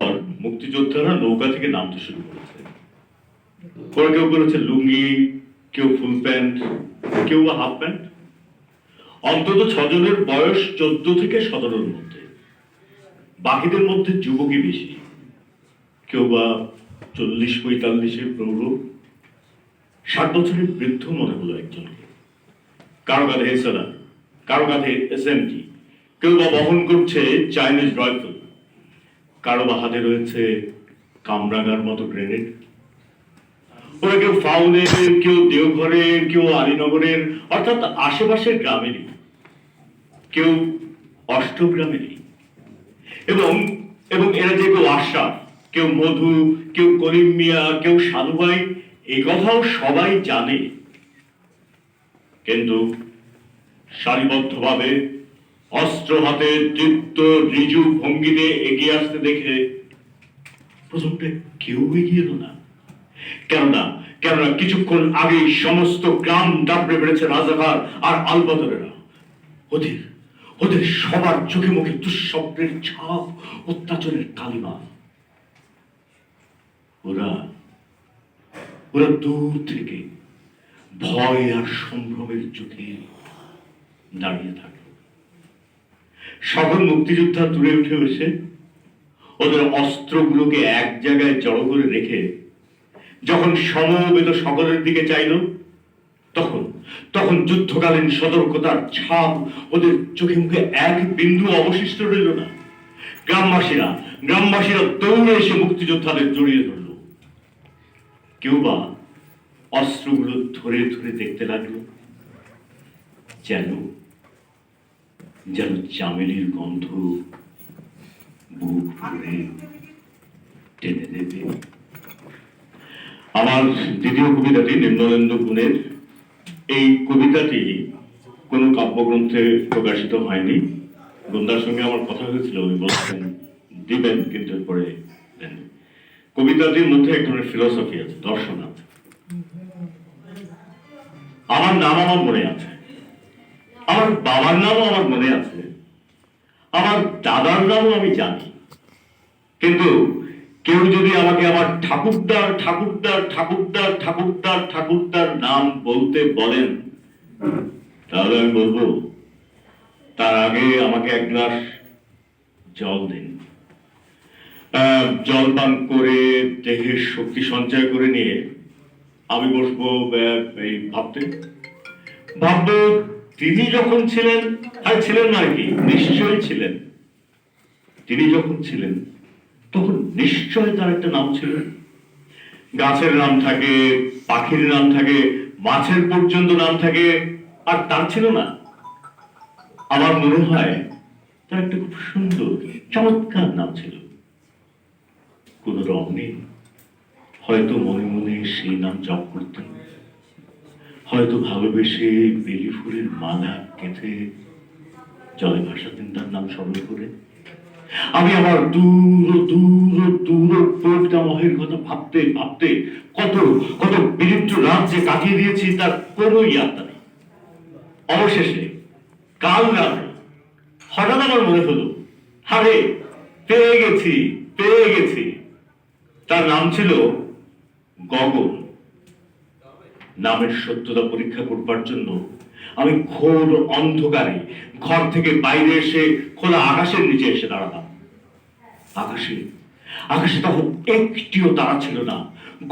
পর মুক্তিযোদ্ধারা নৌকা থেকে নামতে শুরু করেছে। ওরা কেউ করেছে লুঙ্গি, কেউ ফুল প্যান্ট, কেউ বা হাফ প্যান্ট। অন্তত 6 জনের বয়স 14 থেকে 17-র মধ্যে, বাকিদের মধ্যে যুবকই বেশি, কেউ বা 40-45-এর প্রৌঢ়, 60 বছরের বৃদ্ধ মনে হলো একজনকে। কারো কাঁধে এসএলআর, কারো কাঁধে এসএমজি, কেউ বা বহন করছে চাইনিজ রাইফেল, কারো বা হাতে রয়েছে কামরাঙার মতো গ্রেনেড। ওরা কেউ ফাউলের, কেউ দেওঘরের, কেউ আলীনগরের, অর্থাৎ আশেপাশের গ্রামেরই, কেউ অষ্টগ্রামেরই। এবং এবং এরা যে কেউ আশরাফ, কেউ মধু, কেউ করিম মিয়া, কেউ সাধু ভাই, এই কথাও সবাই জানে। কিন্তু সারিবদ্ধভাবে অস্ত্র হাতে দীপ্ত ঋজু ভঙ্গিতে এগিয়ে আসতে দেখে প্রথমটা কেউ এগিয়ে এলো না। কেননা কিছুক্ষণ আগেই সমস্ত গ্রাম দাপড়ে বেড়েছে রাজাকার আর আলবদরেরা। ওদের সবার চোখে মুখে দুঃস্বপ্নের ছাপ, অত্যাচারের কালিমা। ওরা দূর থেকে ভয় আর সম্ভ্রমের চোখে দাঁড়িয়ে থাকে। সকল মুক্তিযোদ্ধা দূরে উঠে এসে ওদের অস্ত্রগুলোকে এক জায়গায় জড়ো করে রেখে যখন সমবেত সকলের দিকে চাইল, তখন যুদ্ধকালীন সতর্কতার ছাপ ওদের চোখে মুখে এক বিন্দু অবশিষ্ট রইল না। গ্রামবাসীরা দৌড়ে এসে মুক্তিযোদ্ধাদের জড়িয়ে ধরল। কেউ বা অস্ত্রগুলো ধরে ধরে দেখতে লাগলো, যেন চামেলির গন্ধ বুক ভরে টেনে দেবে। আমার দ্বিতীয় কবিতাটি নিম্নলেন্দু গুণের। এই কবিতাটি কোনো কাব্যগ্রন্থে প্রকাশিত হয়নি। গোন্দার সঙ্গে আমার কথা হয়েছিল, উনি বলছেন দিবেন, কিন্তু এরপরে দেন। কবিতাটির মধ্যে এক ধরনের ফিলসফি আছে, দর্শন আছে। আমার নাম আমার মনে আছে, আমার বাবার নামও আমার মনে আছে, আমার দাদার নামও আমি জানি। কিন্তু কেউ যদি আমাকে আমার ঠাকুরদার ঠাকুরদার ঠাকুরদার ঠাকুরদার ঠাকুরদার নাম বলতে বলেন, তাহলে আমি বলবো তার আগে আমাকে এক গ্লাস জল দিন। জল পান করে দেহের শক্তি সঞ্চয় করে নিয়ে আমি বসবো এই ভাববো তিনি যখন ছিলেন, আর ছিলেন না কি, নিশ্চয়ই ছিলেন। তিনি যখন ছিলেন তখন নিশ্চয় তার একটা নাম ছিল। গাছের নাম থাকে, পাখির নাম থাকে, মাছের পর্যন্ত নাম থাকে, আর তার ছিল না? আমার মনে হয় তার একটা খুব সুন্দর চমৎকার নাম ছিল। কোন রং নেই, হয়তো মনে মনে সেই নাম জপ করতেন, হয়তো ভালোবেসে বেলি ফুলের মালা গেঁথে জলে ভাসাতেন তার নাম স্মরণ করে। আমি আমার দূর দূর দূর প্রজ্ঞামহের কথা ভাবতে ভাবতে কত কত বিচিত্র রাত যে কাটিয়ে দিয়েছি তার কোনো ইয়াত্রা নেই। অবশেষে কাল রাতে হঠাৎ আমার মনে হলো, আরে পেয়ে গেছি। তার নাম ছিল গগন। নামের সত্যতা পরীক্ষা করবার জন্য আমি ঘোর অন্ধকারে ঘর থেকে বাইরে এসে খোলা আকাশের নিচে এসে দাঁড়ালাম। আকাশে তখন একটিও তারা ছিল না,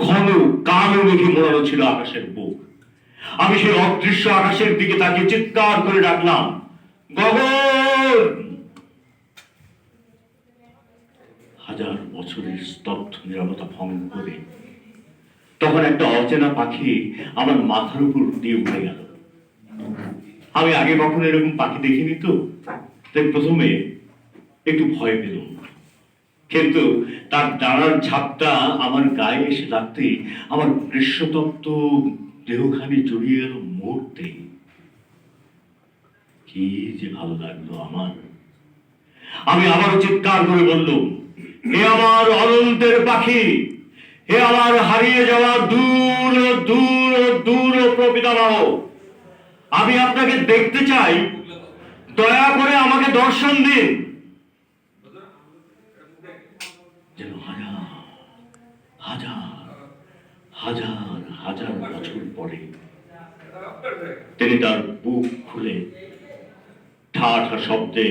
ঘন কালো মেঘে মোড়ানো ছিল আকাশের বুক। আমি সেই অদৃশ্য আকাশের দিকে তাকিয়ে চিৎকার করে ডাকলাম, গগন! হাজার বছরের স্তব্ধ নীরবতা ভঙ্গ করে তখন একটা অচেনা পাখি আমার মাথার উপর দিয়ে উঠে গেল। আমি আগে কখনো এরকম পাখি দেখিনি তো, তাই প্রথমে একটু ভয় পেলাম। কিন্তু তার ডানার ঝাপটা আমার গায়ে এসে লাগতেই আমার গ্রীষ্মতপ্ত দেহখানি জড়িয়ে গেল মুহূর্তে। কি যে ভালো লাগলো আমার! আমি আবারও চিৎকার করে বললাম, হে আমার অনন্তের পাখি, হে আমার হারিয়ে যাওয়া দূর দূর দূর প্রপিতামহ, আমি আপনাকে দেখতে চাই, দয়া করে আমাকে দর্শন দিন। যেন হাজার হাজার হাজার হাজার বছর পরে তিনি তার বুক খুলে ঠা ঠা শব্দে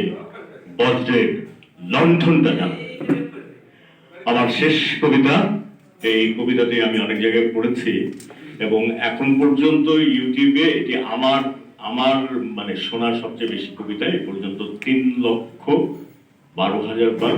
বজ্রের লণ্ঠনটা জানান। আমার শেষ কবিতা, এই কবিতাটি আমি অনেক জায়গায় পড়েছি এবং এখন পর্যন্ত ইউটিউবে এটি আমার আমার মানে শোনার সবচেয়ে বেশি কবিতা। এ পর্যন্ত 3,12,000 বার